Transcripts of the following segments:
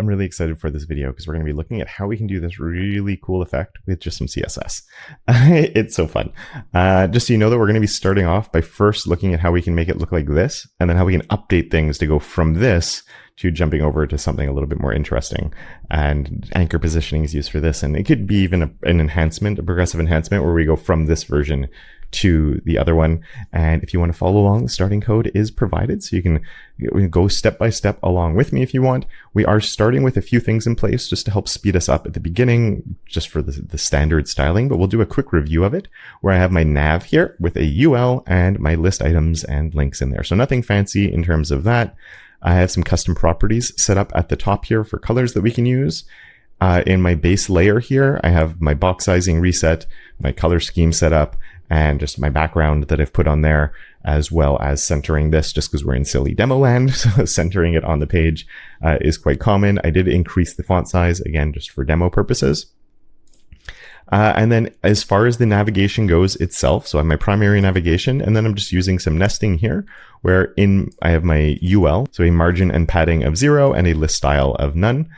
I'm really excited for this video because we're going to be looking at how we can do this really cool effect with just some CSS. It's so fun. Just so you know that we're going to be starting off by first looking at how we can make it look like this, and then how we can update things to go from this to jumping over to something a little bit more interesting. And anchor positioning is used for this, and it could be even an enhancement, a progressive enhancement, where we go from this version to the other one. And if you want to follow along, the starting code is provided, so you can go step by step along with me if you want. We are starting with a few things in place just to help speed us up at the beginning, just for the standard styling, but we'll do a quick review of it, where I have my nav here with a UL and my list items and links in there. So nothing fancy in terms of that. I have some custom properties set up at the top here for colors that we can use. In my base layer here, I have my box sizing reset, my color scheme set up, and just my background that I've put on there, as well as centering this, just because we're in silly demo land. So centering it on the page is quite common. I did increase the font size, again, just for demo purposes. And then as far as the navigation goes itself, so I have my primary navigation, and then I'm just using some nesting here, where I have my UL, so a margin and padding of 0 and a list style of none.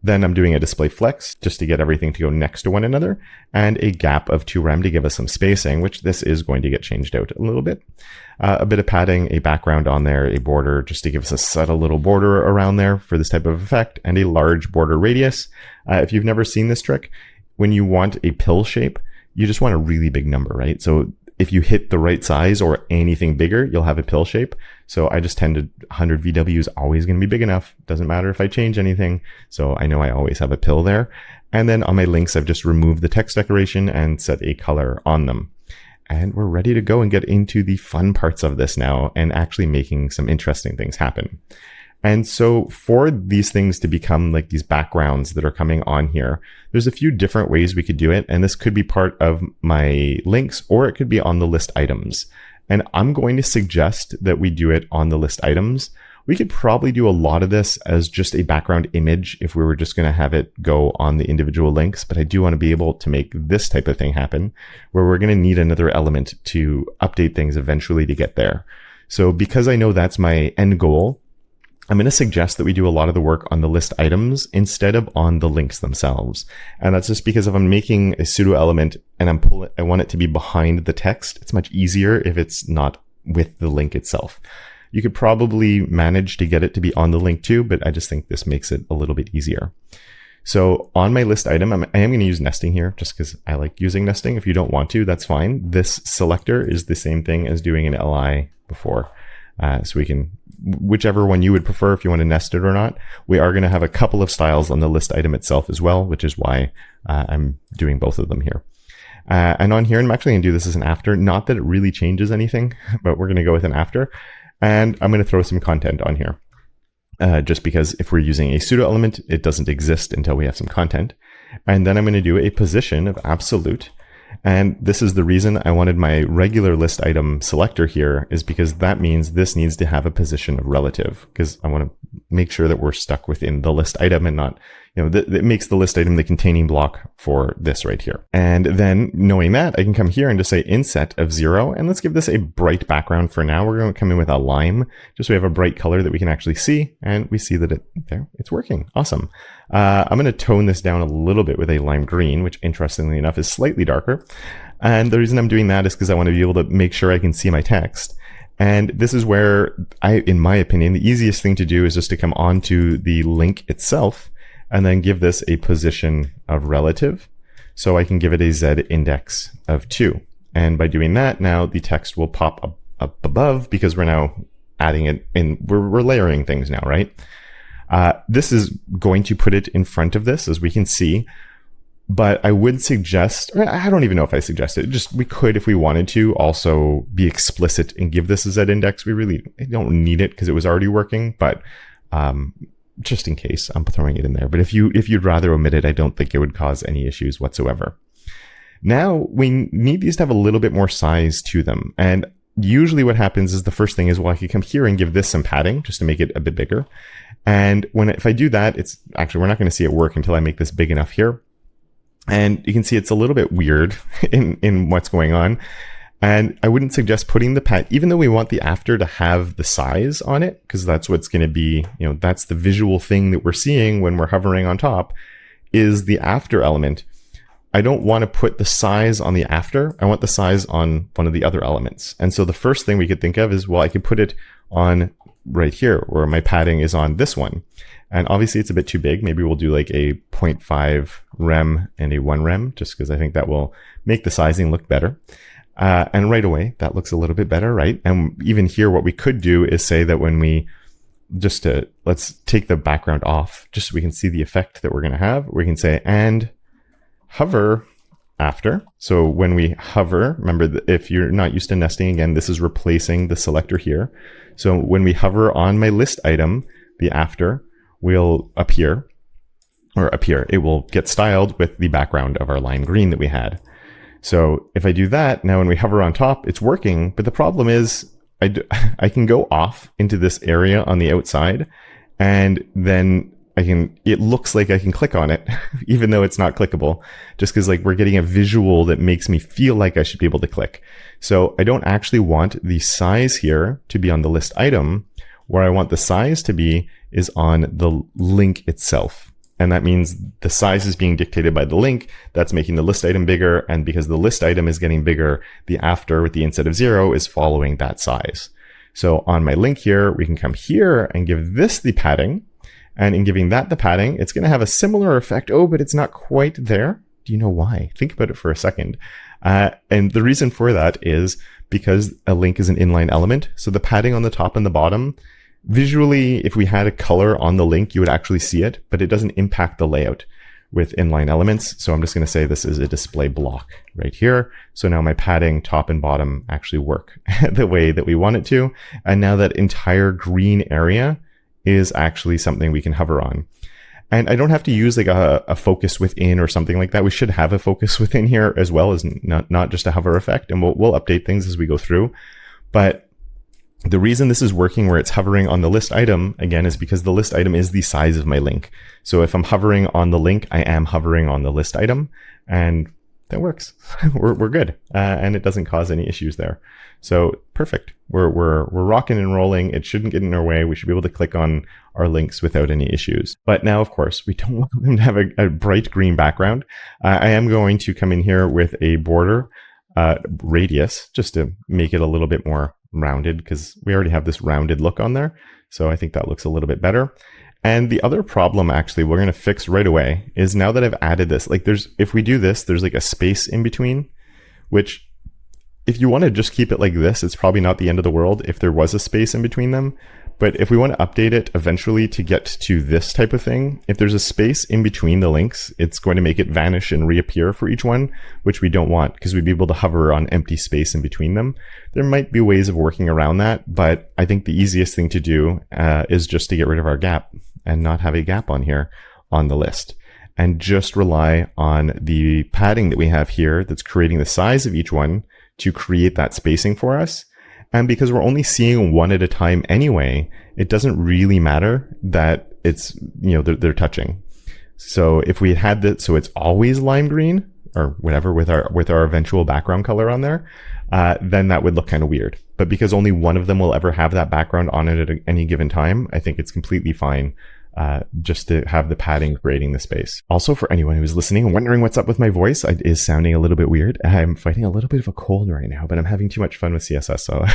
Then I'm doing a display flex just to get everything to go next to one another, and a gap of 2 rem to give us some spacing, which this is going to get changed out a little bit. A bit of padding, a background on there, a border just to give us a subtle little border around there for this type of effect, and a large border radius. If you've never seen this trick, when you want a pill shape, you just want a really big number, right? So if you hit the right size or anything bigger, you'll have a pill shape. So I just tend to 100 VW is always going to be big enough. Doesn't matter if I change anything. So I know I always have a pill there. And then on my links, I've just removed the text decoration and set a color on them. And we're ready to go and get into the fun parts of this now and actually making some interesting things happen. And so for these things to become like these backgrounds that are coming on here, there's a few different ways we could do it. And this could be part of my links, or it could be on the list items. And I'm going to suggest that we do it on the list items. We could probably do a lot of this as just a background image if we were just going to have it go on the individual links. But I do want to be able to make this type of thing happen, where we're going to need another element to update things eventually to get there. So because I know that's my end goal, I'm going to suggest that we do a lot of the work on the list items instead of on the links themselves. And that's just because if I'm making a pseudo element and I want it to be behind the text, it's much easier if it's not with the link itself. You could probably manage to get it to be on the link too, but I just think this makes it a little bit easier. So on my list item, I am going to use nesting here just because I like using nesting. If you don't want to, that's fine. This selector is the same thing as doing an LI before. So we can, whichever one you would prefer, if you want to nest it or not. We are going to have a couple of styles on the list item itself as well, which is why I'm doing both of them here. And on here, I'm actually going to do this as an after. Not that it really changes anything, but we're going to go with an after. And I'm going to throw some content on here. Just because if we're using a pseudo element, it doesn't exist until we have some content. And then I'm going to do a position of absolute. And this is the reason I wanted my regular list item selector here, is because that means this needs to have a position of relative, because I want to make sure that we're stuck within the list item and not, it makes the list item the containing block for this right here. And then knowing that, I can come here and just say inset of 0. And let's give this a bright background for now. We're going to come in with a lime, just so we have a bright color that we can actually see. And we see that it's working. Awesome. I'm going to tone this down a little bit with a lime green, which interestingly enough is slightly darker. And the reason I'm doing that is because I want to be able to make sure I can see my text. And this is where in my opinion, the easiest thing to do is just to come onto the link itself and then give this a position of relative. So I can give it a Z index of 2. And by doing that, now the text will pop up above, because we're now adding it in, we're layering things now, right? This is going to put it in front of this, as we can see. But I would suggest, I don't even know if I suggest it, just we could, if we wanted to, also be explicit and give this a Z index. We really don't need it because it was already working, but just in case, I'm throwing it in there. But if you'd rather omit it, I don't think it would cause any issues whatsoever. Now, we need these to have a little bit more size to them. And usually what happens is the first thing is, well, I could come here and give this some padding just to make it a bit bigger. And if I do that, it's actually, we're not going to see it work until I make this big enough here. And you can see it's a little bit weird in what's going on. And I wouldn't suggest putting the pad, even though we want the after to have the size on it, because that's what's going to be, that's the visual thing that we're seeing when we're hovering on top, is the after element. I don't want to put the size on the after. I want the size on one of the other elements. And so the first thing we could think of is, well, I could put it on right here where my padding is on this one. And obviously it's a bit too big. Maybe we'll do like a 0.5 rem and a 1 rem, just because I think that will make the sizing look better. And right away, that looks a little bit better, right? And even here, what we could do is say that when we let's take the background off, just so we can see the effect that we're going to have. We can say, and hover after. So when we hover, remember that if you're not used to nesting, again, this is replacing the selector here. So when we hover on my list item, the after will appear. It will get styled with the background of our lime green that we had. So if I do that, now when we hover on top, it's working. But the problem is I can go off into this area on the outside, and then it looks like I can click on it, even though it's not clickable, just because we're getting a visual that makes me feel like I should be able to click. So I don't actually want the size here to be on the list item. Where I want the size to be is on the link itself. And that means the size is being dictated by the link. That's making the list item bigger. And because the list item is getting bigger, the after with the inset of 0 is following that size. So on my link here, we can come here and give this the padding. And in giving that the padding, it's going to have a similar effect. Oh, but it's not quite there. Do you know why? Think about it for a second. And the reason for that is because a link is an inline element. So the padding on the top and the bottom, visually, if we had a color on the link, you would actually see it, but it doesn't impact the layout with inline elements. So I'm just going to say this is a display block right here. So now my padding top and bottom actually work the way that we want it to. And now that entire green area is actually something we can hover on. And I don't have to use a focus within or something like that. We should have a focus within here as well as not just a hover effect. And we'll update things as we go through. But the reason this is working where it's hovering on the list item, again, is because the list item is the size of my link. So if I'm hovering on the link, I am hovering on the list item, and that works. we're good. And it doesn't cause any issues there. So perfect. We're rocking and rolling. It shouldn't get in our way. We should be able to click on our links without any issues. But now, of course, we don't want them to have a bright green background. I am going to come in here with a border radius just to make it a little bit more rounded, because we already have this rounded look on there. So I think that looks a little bit better. And the other problem actually we're going to fix right away is now that I've added this, if we do this, there's a space in between, which if you want to just keep it like this, it's probably not the end of the world if there was a space in between them. But if we want to update it eventually to get to this type of thing, if there's a space in between the links, it's going to make it vanish and reappear for each one, which we don't want because we'd be able to hover on empty space in between them. There might be ways of working around that, but I think the easiest thing to do is just to get rid of our gap and not have a gap on here on the list, and just rely on the padding that we have here that's creating the size of each one to create that spacing for us. And because we're only seeing one at a time anyway, it doesn't really matter that it's, they're touching. So if we had that, so it's always lime green or whatever with our eventual background color on there, then that would look kind of weird. But because only one of them will ever have that background on it at any given time, I think it's completely fine just to have the padding creating the space. Also, for anyone who's listening and wondering what's up with my voice, it is sounding a little bit weird. I'm fighting a little bit of a cold right now, but I'm having too much fun with CSS. So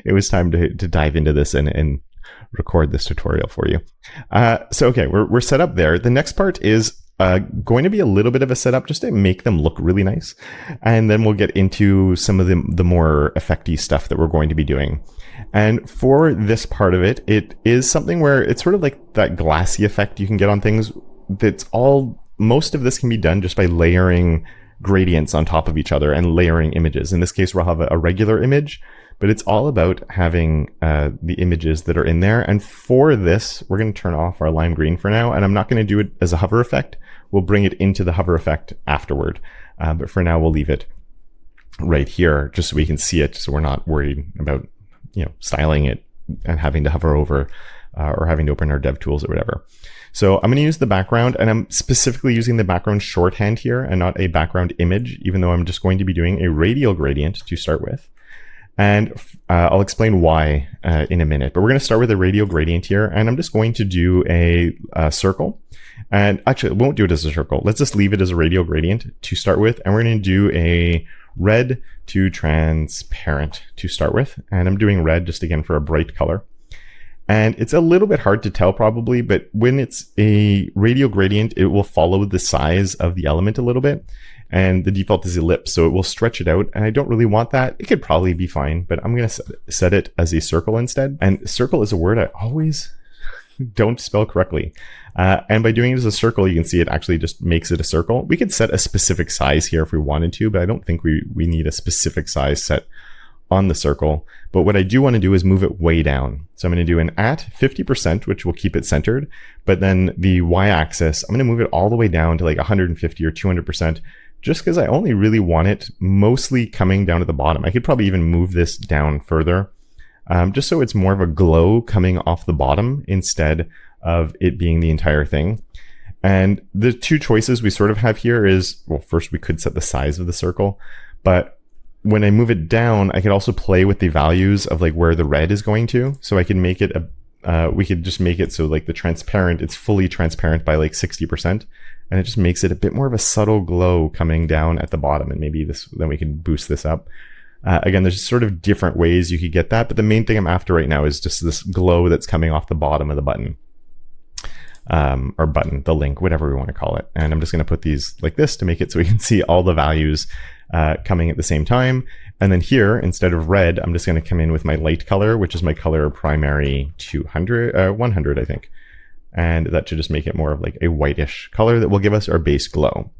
it was time to dive into this and record this tutorial for you. So, okay, we're set up there. The next part is going to be a little bit of a setup just to make them look really nice. And then we'll get into some of the more effecty stuff that we're going to be doing. And for this part of it, it is something where it's sort of like that glassy effect you can get on things. Most of this can be done just by layering gradients on top of each other and layering images. In this case, we'll have a regular image, but it's all about having the images that are in there. And for this, we're going to turn off our lime green for now, and I'm not going to do it as a hover effect. We'll bring it into the hover effect afterward. But for now, we'll leave it right here just so we can see it, so we're not worried about styling it and having to hover over or having to open our dev tools or whatever. So I'm going to use the background, and I'm specifically using the background shorthand here and not a background image, even though I'm just going to be doing a radial gradient to start with. And I'll explain why in a minute, but we're going to start with a radial gradient here, and I'm just going to do a circle. And actually, I won't do it as a circle. Let's just leave it as a radial gradient to start with, and we're going to do a red to transparent to start with. And I'm doing red just again for a bright color. And it's a little bit hard to tell probably, but when it's a radial gradient, it will follow the size of the element a little bit. And the default is ellipse, so it will stretch it out. And I don't really want that. It could probably be fine, but I'm going to set it as a circle instead. And circle is a word I always don't spell correctly. And by doing it as a circle, you can see it actually just makes it a circle. We could set a specific size here if we wanted to, but I don't think we need a specific size set on the circle. But what I do want to do is move it way down. So I'm going to do an at 50%, which will keep it centered. But then the y-axis, I'm going to move it all the way down to like 150 or 200%, just because I only really want it mostly coming down to the bottom. I could probably even move this down further, just so it's more of a glow coming off the bottom instead of it being the entire thing. And the two choices we sort of have here is, well, first we could set the size of the circle, but when I move it down, I could also play with the values of like where the red is going to. So I can make it we could just make it so like the transparent, it's fully transparent by like 60%. And it just makes it a bit more of a subtle glow coming down at the bottom. And maybe then we can boost this up. Again, there's sort of different ways you could get that, but the main thing I'm after right now is just this glow that's coming off the bottom of the button. Or button, the link, whatever we want to call it. And I'm just going to put these like this to make it so we can see all the values coming at the same time. And then here, instead of red, I'm just going to come in with my light color, which is my color primary 100, I think. And that should just make it more of like a whitish color that will give us our base glow.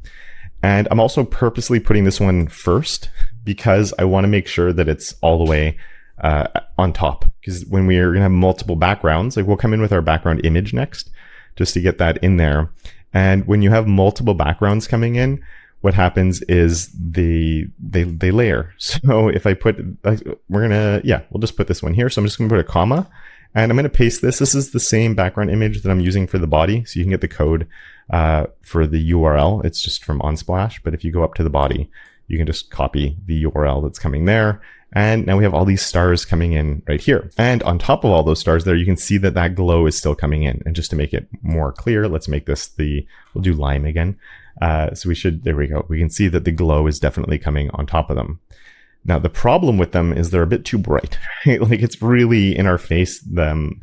And I'm also purposely putting this one first because I want to make sure that it's all the way on top. Because when we're going to have multiple backgrounds, like we'll come in with our background image next, just to get that in there. And when you have multiple backgrounds coming in, what happens is they layer. So if I put, we'll just put this one here. So I'm just going to put a comma, and I'm going to paste this. This is the same background image that I'm using for the body. So you can get the code for the URL. It's just from Unsplash. But if you go up to the body, you can just copy the URL that's coming there. And now we have all these stars coming in right here. And on top of all those stars there, you can see that that glow is still coming in. And just to make it more clear, let's make this we'll do lime again. So there we go. We can see that the glow is definitely coming on top of them. Now, the problem with them is they're a bit too bright. Right? Like it's really in our face, the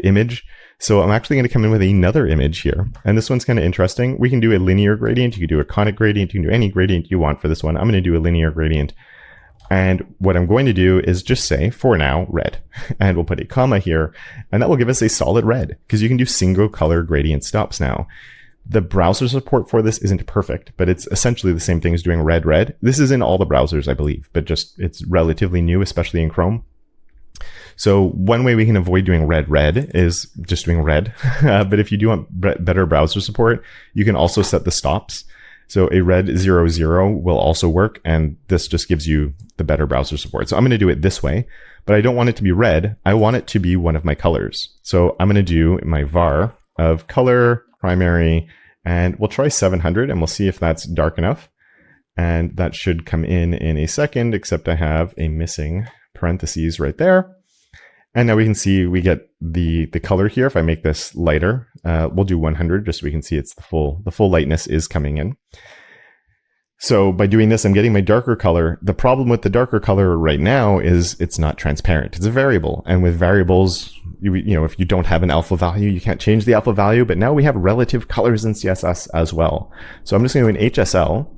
image. So I'm actually going to come in with another image here. And this one's kind of interesting. We can do a linear gradient. You can do a conic gradient. You can do any gradient you want for this one. I'm going to do a linear gradient. And what I'm going to do is just say, for now, red. And we'll put a comma here, and that will give us a solid red, because you can do single color gradient stops now. The browser support for this isn't perfect, but it's essentially the same thing as doing red, red. This is in all the browsers, I believe, but just it's relatively new, especially in Chrome. So one way we can avoid doing red, red is just doing red. But if you do want better browser support, you can also set the stops. So a red 0, 0 will also work, and this just gives you the better browser support. So I'm going to do it this way, but I don't want it to be red. I want it to be one of my colors. So I'm going to do my var of color primary, and we'll try 700, and we'll see if that's dark enough. And that should come in a second, except I have a missing parentheses right there. And now we can see we get the color here. If I make this lighter, we'll do 100 just so we can see it's the full lightness is coming in. So by doing this, I'm getting my darker color. The problem with the darker color right now is it's not transparent. It's a variable. And with variables, if you don't have an alpha value, you can't change the alpha value. But now we have relative colors in CSS as well. So I'm just going to do an HSL,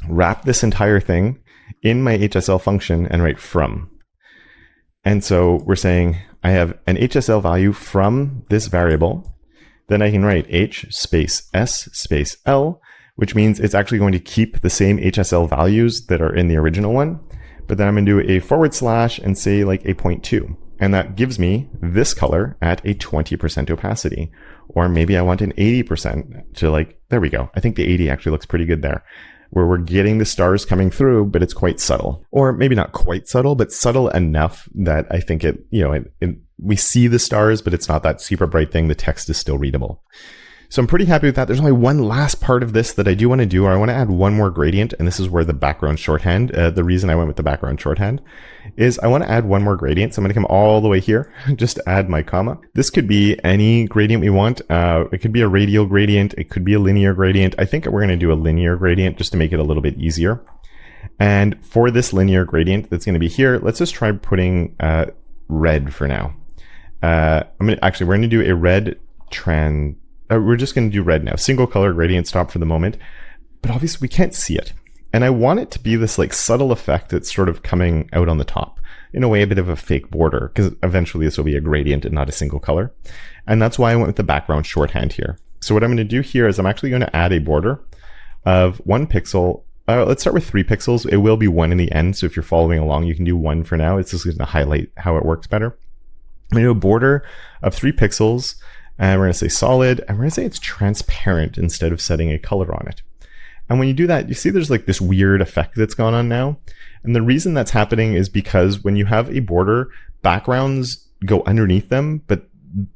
wrap this entire thing in my HSL function, and write from. And so we're saying I have an HSL value from this variable. Then I can write H space S space L, which means it's actually going to keep the same HSL values that are in the original one. But then I'm going to do a / and say like a 0.2. And that gives me this color at a 20% opacity. Or maybe I want an 80% to there we go. I think the 80 actually looks pretty good there, where we're getting the stars coming through, but it's quite subtle. Or maybe not quite subtle, but subtle enough that I think it we see the stars, but it's not that super bright thing. The text is still readable. So I'm pretty happy with that. There's only one last part of this that I do want to do, or I want to add one more gradient, and this is where the background shorthand, the reason I went with the background shorthand, is I want to add one more gradient. So I'm going to come all the way here, just to add my comma. This could be any gradient we want. It could be a radial gradient. It could be a linear gradient. I think we're going to do a linear gradient just to make it a little bit easier. And for this linear gradient that's going to be here, let's just try putting red for now. We're going to do a red we're just going to do red now. Single color gradient stop for the moment. But obviously we can't see it. And I want it to be this like subtle effect that's sort of coming out on the top. In a way, a bit of a fake border, because eventually this will be a gradient and not a single color. And that's why I went with the background shorthand here. So what I'm going to do here is I'm actually going to add a border of 1 pixel. Let's start with 3 pixels. It will be 1 in the end. So if you're following along, you can do 1 for now. It's just going to highlight how it works better. I'm going to do a border of 3 pixels. And we're going to say solid, and we're going to say it's transparent instead of setting a color on it. And when you do that, you see there's like this weird effect that's gone on now. And the reason that's happening is because when you have a border, backgrounds go underneath them, but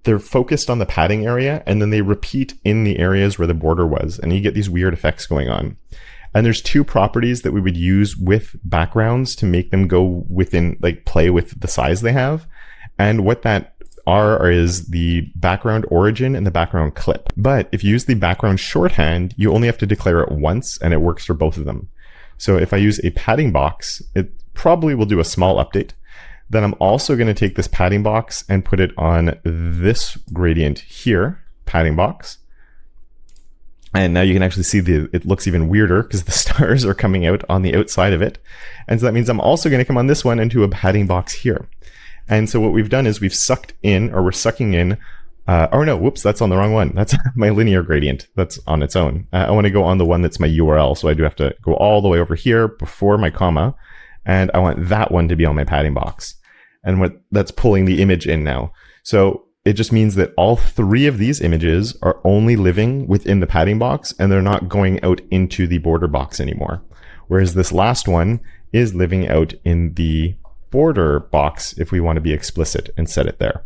they're focused on the padding area, and then they repeat in the areas where the border was. And you get these weird effects going on. And there's 2 properties that we would use with backgrounds to make them go within, like play with the size they have. And what that is the background origin and the background clip. But if you use the background shorthand, you only have to declare it once and it works for both of them. So if I use a padding box, it probably will do a small update. Then I'm also going to take this padding box and put it on this gradient here, padding box. And now you can actually see it looks even weirder because the stars are coming out on the outside of it. And so that means I'm also going to come on this one and do a padding box here. And so what we've done is we're sucking in, that's on the wrong one. That's my linear gradient. That's on its own. I want to go on the one that's my URL. So I do have to go all the way over here before my comma. And I want that one to be on my padding box. And that's pulling the image in now. So it just means that all 3 of these images are only living within the padding box and they're not going out into the border box anymore. Whereas this last one is living out in the border box if we want to be explicit and set it there.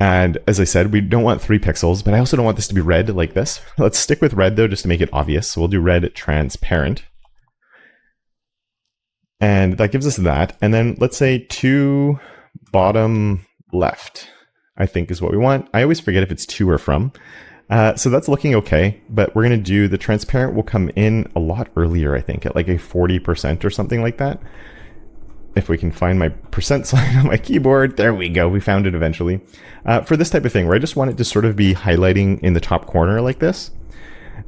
And as I said, we don't want 3 pixels, but I also don't want this to be red like this. Let's stick with red though, just to make it obvious. So we'll do red transparent. And that gives us that. And then let's say 2 bottom left, I think is what we want. I always forget if it's 2 or from. So that's looking okay, but we're going to do the transparent will come in a lot earlier, I think, at like a 40% or something like that. If we can find my percent sign on my keyboard, there we go. We found it eventually. For this type of thing where I just want it to sort of be highlighting in the top corner like this.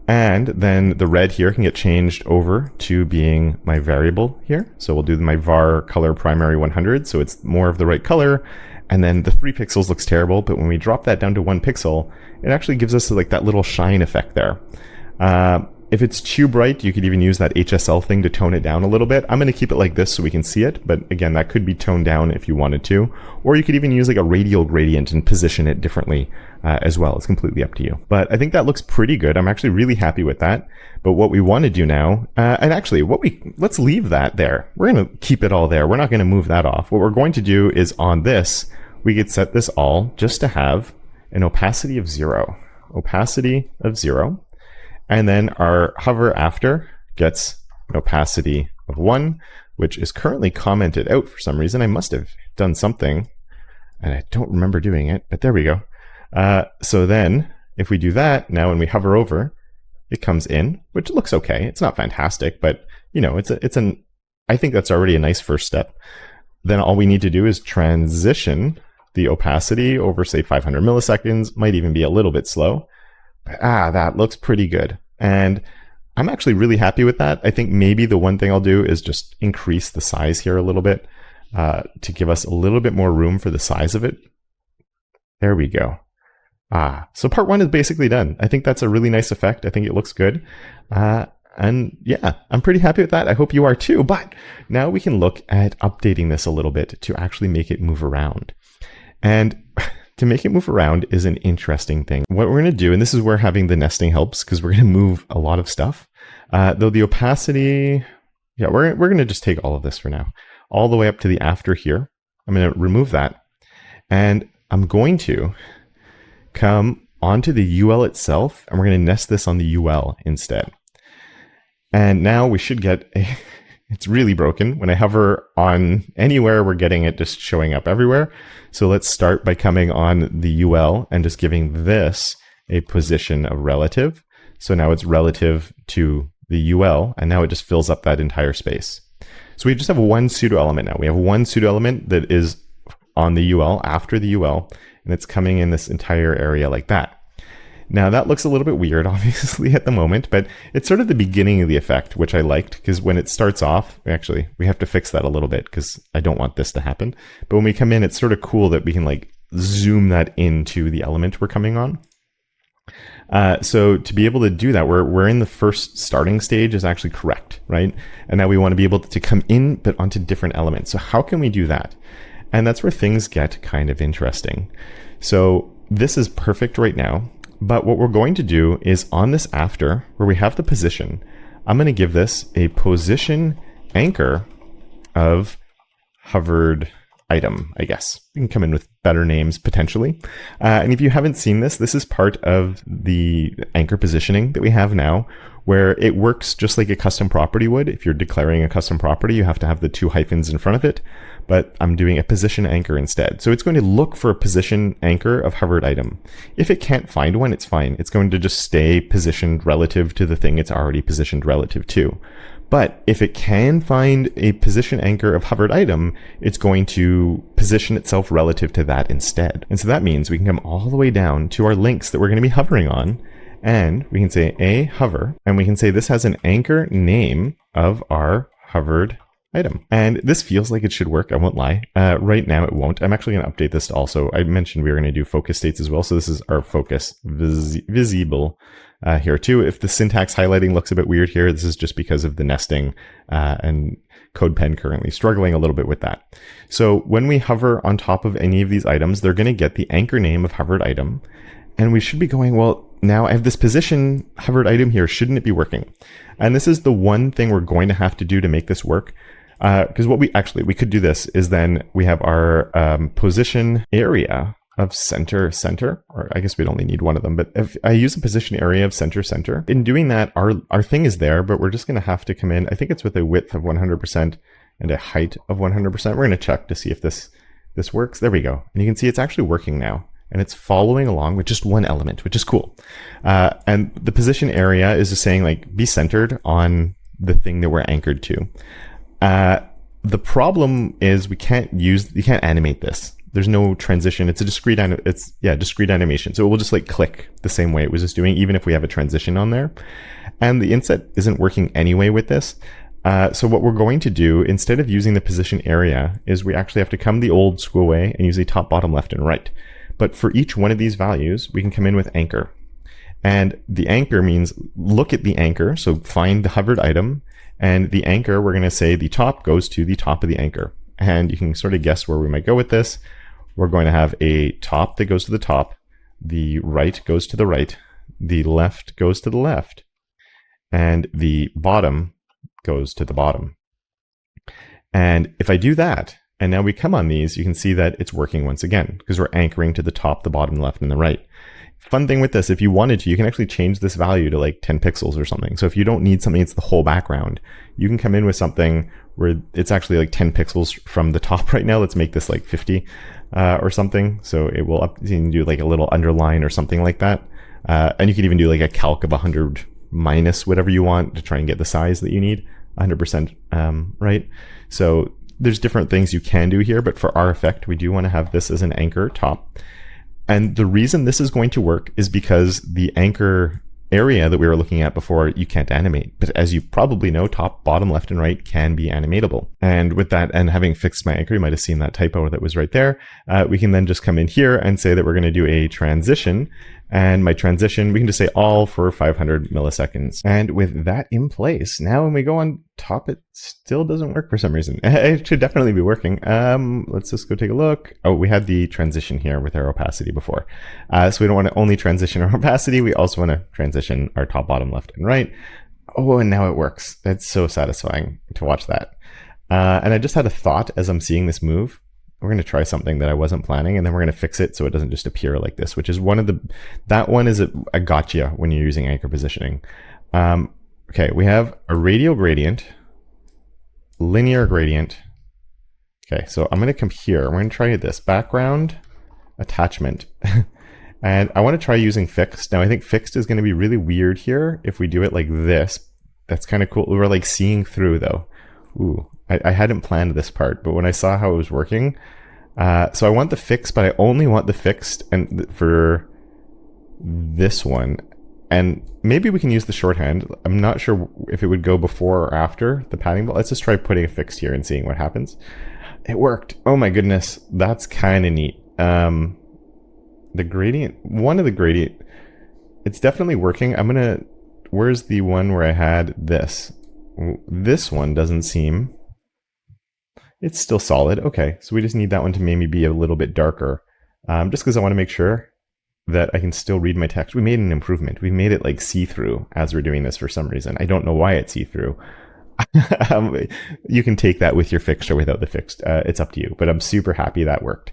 And then the red here can get changed over to being my variable here. So we'll do my var color primary 100. So it's more of the right color. And then the 3 pixels looks terrible. But when we drop that down to 1 pixel, it actually gives us like that little shine effect there. If it's too bright, you could even use that HSL thing to tone it down a little bit. I'm going to keep it like this so we can see it. But again, that could be toned down if you wanted to. Or you could even use like a radial gradient and position it differently as well. It's completely up to you. But I think that looks pretty good. I'm actually really happy with that. But what we want to do now, and actually let's leave that there. We're going to keep it all there. We're not going to move that off. What we're going to do is on this, we could set this all just to have an opacity of 0. Opacity of 0. And then our hover after gets an opacity of 1, which is currently commented out for some reason. I must have done something, and I don't remember doing it, but there we go. So then, if we do that, now when we hover over, it comes in, which looks okay. It's not fantastic, but you know, I think that's already a nice first step. Then all we need to do is transition the opacity over, say, 500 milliseconds. Might even be a little bit slow. That looks pretty good. And I'm actually really happy with that. I think maybe the one thing I'll do is just increase the size here a little bit to give us a little bit more room for the size of it. There we go. So part 1 is basically done. I think that's a really nice effect. I think it looks good. And yeah, I'm pretty happy with that. I hope you are too. But now we can look at updating this a little bit to actually make it move around. And to make it move around is an interesting thing. What we're going to do, and this is where having the nesting helps because we're going to move a lot of stuff. Though the opacity, yeah, we're going to just take all of this for now, all the way up to the after here. I'm going to remove that. And I'm going to come onto the UL itself, and we're going to nest this on the UL instead. And now we should get a, it's really broken. When I hover on anywhere, we're getting it just showing up everywhere. So let's start by coming on the UL and just giving this a position of relative. So now it's relative to the UL, and now it just fills up that entire space. So we just have one pseudo element now. We have one pseudo element that is on the UL after the UL, and it's coming in this entire area like that. Now that looks a little bit weird, obviously, at the moment, but it's sort of the beginning of the effect, which I liked, because when it starts off, actually, we have to fix that a little bit because I don't want this to happen. But when we come in, it's sort of cool that we can like zoom that into the element we're coming on. So to be able to do that, we're in the first starting stage is actually correct, right? And now we want to be able to come in, but onto different elements. So how can we do that? And that's where things get kind of interesting. So this is perfect right now. But what we're going to do is on this after, where we have the position, I'm going to give this a position anchor of hovered item, I guess. You can come in with better names potentially. And if you haven't seen this, this is part of the anchor positioning that we have now, where it works just like a custom property would. If you're declaring a custom property, you have to have the 2 hyphens in front of it, but I'm doing a position anchor instead. So it's going to look for a position anchor of hovered item. If it can't find one, it's fine. It's going to just stay positioned relative to the thing it's already positioned relative to. But if it can find a position anchor of hovered item, it's going to position itself relative to that instead. And so that means we can come all the way down to our links that we're going to be hovering on, and we can say a hover, and we can say this has an anchor name of our hovered item. And this feels like it should work, I won't lie. Right now it won't. I'm actually going to update this to also, I mentioned we were going to do focus states as well. So this is our focus visible here too. If the syntax highlighting looks a bit weird here, this is just because of the nesting and CodePen currently struggling a little bit with that. So when we hover on top of any of these items, they're going to get the anchor name of hovered item. And we should be going, well, now I have this position hovered item here. Shouldn't it be working? And this is the one thing we're going to have to do to make this work. Because what we could do this is then we have our position area of center, or I guess we'd only need one of them. But if I use a position area of center, in doing that, our thing is there, but we're just going to have to come in. I think it's with a width of 100% and a height of 100%. We're going to check to see if this works. There we go. And you can see it's actually working now. And it's following along with just one element, which is cool. And the position area is just saying like, be centered on the thing that we're anchored to. The problem is you can't animate this. There's no transition. It's a discrete animation. So it will just like click the same way it was just doing, even if we have a transition on there. And the inset isn't working anyway with this. So what we're going to do, instead of using the position area, is we actually have to come the old school way and use a top, bottom, left, and right. But for each one of these values, we can come in with anchor. And the anchor means look at the anchor. So find the hovered item. And the anchor, we're going to say the top goes to the top of the anchor. And you can sort of guess where we might go with this. We're going to have a top that goes to the top. The right goes to the right. The left goes to the left. And the bottom goes to the bottom. And if I do that, and now we come on these, you can see that it's working once again, because we're anchoring to the top, the bottom, left, and the right. Fun thing with this, if you wanted to, you can actually change this value to like 10 pixels or something. So if you don't need something, it's the whole background. You can come in with something where it's actually like 10 pixels from the top right now. Let's make this like 50 or something. So it will you can do like a little underline or something like that. And you can even do like a calc of 100 minus whatever you want to try and get the size that you need, 100% right. So there's different things you can do here, but for our effect, we do want to have this as an anchor top. And the reason this is going to work is because the anchor area that we were looking at before, you can't animate. But as you probably know, top, bottom, left, and right can be animatable. And with that, and having fixed my anchor, you might have seen that typo that was right there. We can then just come in here and say that we're going to do a transition. And my transition, we can just say all for 500 milliseconds. And with that in place, now when we go on top, it still doesn't work for some reason. It should definitely be working. Let's just go take a look. Oh, we had the transition here with our opacity before. So we don't want to only transition our opacity. We also want to transition our top, bottom, left, and right. Oh, and now it works. That's so satisfying to watch that. And I just had a thought as I'm seeing this move. we're going to try something that I wasn't planning, and then we're going to fix it so it doesn't just appear like this, which is that one is a gotcha when you're using anchor positioning. Okay, we have a radial gradient, linear gradient. Okay, so I'm going to come here. We're going to try this background attachment. And I want to try using fixed. Now I think fixed is going to be really weird here if we do it like this. That's kind of cool. We're like seeing through though. Ooh, I hadn't planned this part, but when I saw how it was working, so I want the fixed, but I only want the fixed and for this one. And maybe we can use the shorthand. I'm not sure if it would go before or after the padding ball. Let's just try putting a fixed here and seeing what happens. It worked. Oh my goodness. That's kind of neat. The gradient, one of the gradient, it's definitely working. Where's the one where I had this? This one doesn't seem, it's still solid. Okay, so we just need that one to maybe be a little bit darker. Just because I want to make sure that I can still read my text. We made an improvement. We made it like see-through as we're doing this for some reason. I don't know why it's see-through. You can take that with your fixed or without the fixed. It's up to you, but I'm super happy that worked.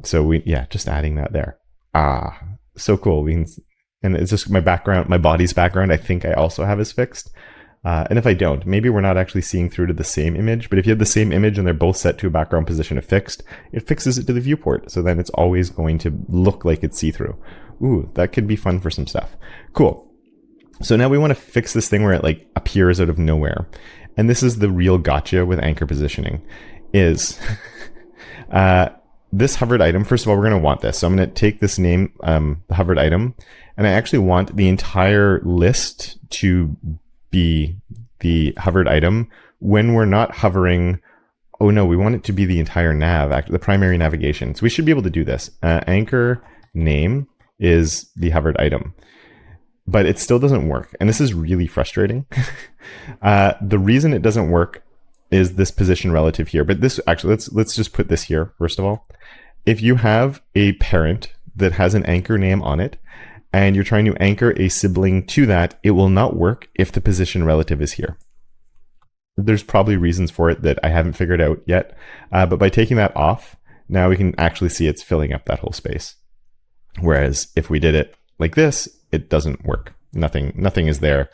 So just adding that there. So cool. And it's just my background, my body's background, I think I also have as fixed. And if I don't, maybe we're not actually seeing through to the same image, but if you have the same image and they're both set to a background position of fixed, it fixes it to the viewport. So then it's always going to look like it's see-through. Ooh, that could be fun for some stuff. Cool. So now we want to fix this thing where it like appears out of nowhere. And this is the real gotcha with anchor positioning is this hovered item. First of all, we're going to want this. So I'm going to take this name, the hovered item, and I actually want the entire list to be the hovered item when we're not hovering. Oh no, we want it to be the entire nav, the primary navigation. So we should be able to do this. Anchor name is the hovered item, but it still doesn't work. And this is really frustrating. The reason it doesn't work is this position relative here. But this actually, let's just put this here first of all. If you have a parent that has an anchor name on it, and you're trying to anchor a sibling to that, it will not work if the position relative is here. There's probably reasons for it that I haven't figured out yet. But by taking that off, now we can actually see it's filling up that whole space. Whereas if we did it like this, it doesn't work. Nothing is there.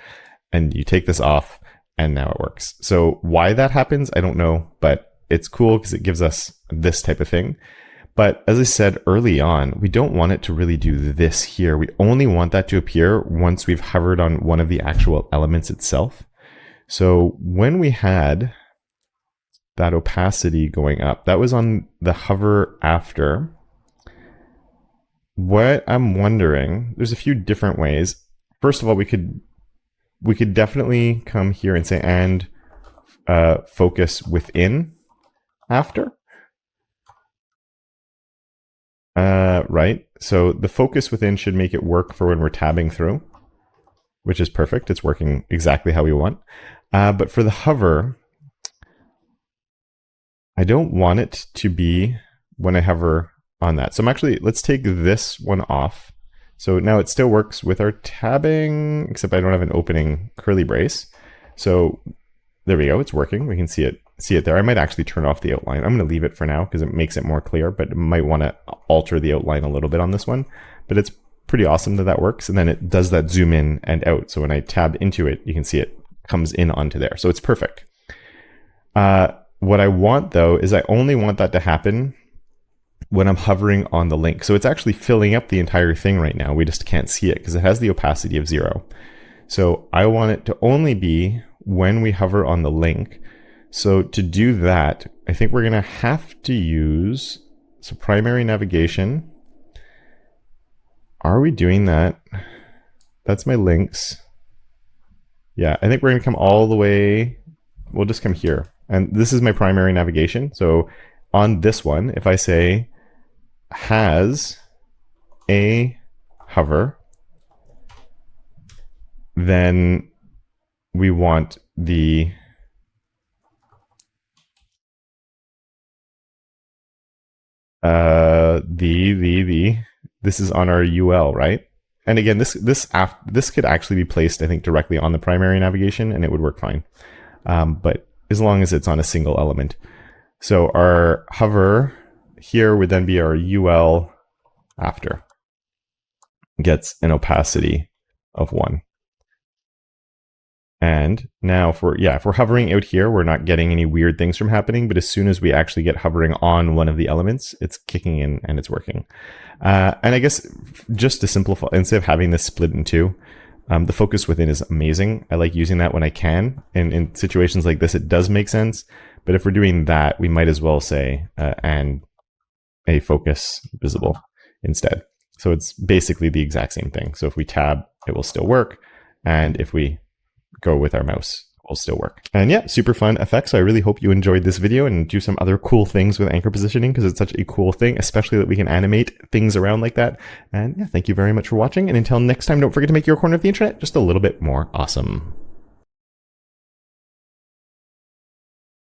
And you take this off and now it works. So why that happens, I don't know, but it's cool because it gives us this type of thing. But as I said early on, we don't want it to really do this here. We only want that to appear once we've hovered on one of the actual elements itself. So when we had that opacity going up, that was on the hover after. What I'm wondering, there's a few different ways. First of all, we could definitely come here and say, and focus within after. Right. So the focus within should make it work for when we're tabbing through, which is perfect. It's working exactly how we want. But for the hover, I don't want it to be when I hover on that. So let's take this one off. So now it still works with our tabbing, except I don't have an opening curly brace. So there we go. It's working. We can see it there. I might actually turn off the outline. I'm going to leave it for now because it makes it more clear, but I might want to alter the outline a little bit on this one. But it's pretty awesome that works. And then it does that zoom in and out. So when I tab into it, you can see it comes in onto there. So it's perfect. What I want though, is I only want that to happen when I'm hovering on the link. So it's actually filling up the entire thing right now. We just can't see it because it has the opacity of 0. So I want it to only be when we hover on the link. So to do that, I think we're going to have to use primary navigation. Are we doing that? That's my links. Yeah, I think we're going to come all the way. We'll just come here. And this is my primary navigation. So on this one, if I say has a hover, then we want the this is on our UL, right? And again, this could actually be placed, I think, directly on the primary navigation, and it would work fine. But as long as it's on a single element. So our hover here would then be our UL after. Gets an opacity of 1. And now if we're hovering out here, we're not getting any weird things from happening, but as soon as we actually get hovering on one of the elements, it's kicking in and it's working. And I guess just to simplify, instead of having this split in two, the focus within is amazing. I like using that when I can. And in situations like this, it does make sense. But if we're doing that, we might as well say, and a focus visible instead. So it's basically the exact same thing. So if we tab, it will still work. And if we go with our mouse, will still work. And yeah, super fun effects. So I really hope you enjoyed this video and do some other cool things with anchor positioning, because it's such a cool thing, especially that we can animate things around like that. And yeah, thank you very much for watching. And until next time, don't forget to make your corner of the internet just a little bit more awesome.